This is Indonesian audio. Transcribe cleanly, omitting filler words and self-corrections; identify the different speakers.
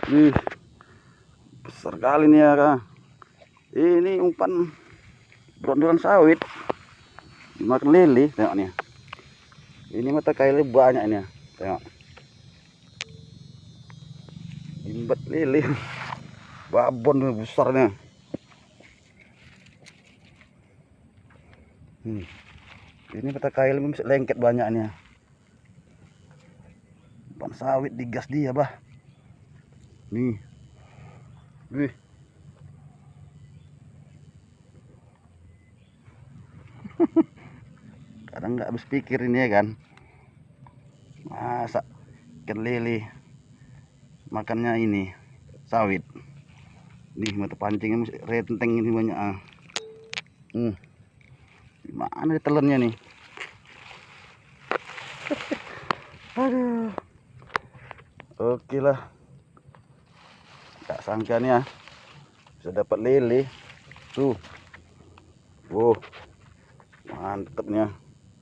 Speaker 1: Ih, besar kali nih ya kak. Ini umpan brondolan sawit dimakan lele. Tengok nih, ini mata kailnya banyak ini ya. Tengok, embat lele babon besarnya. Ini mata kail bisa lengket banyaknya. Umpan sawit digas dia bah. Nih, wih. Kadang nggak habis pikir ini ya kan. Masa ikan lele makannya ini sawit. Nih mata pancingnya renteng ini banyak ah. Gimana telennya nih? Aduh. Oke lah. Gak sangka nih ya bisa dapat lele. Tuh. Wow. Mantepnya.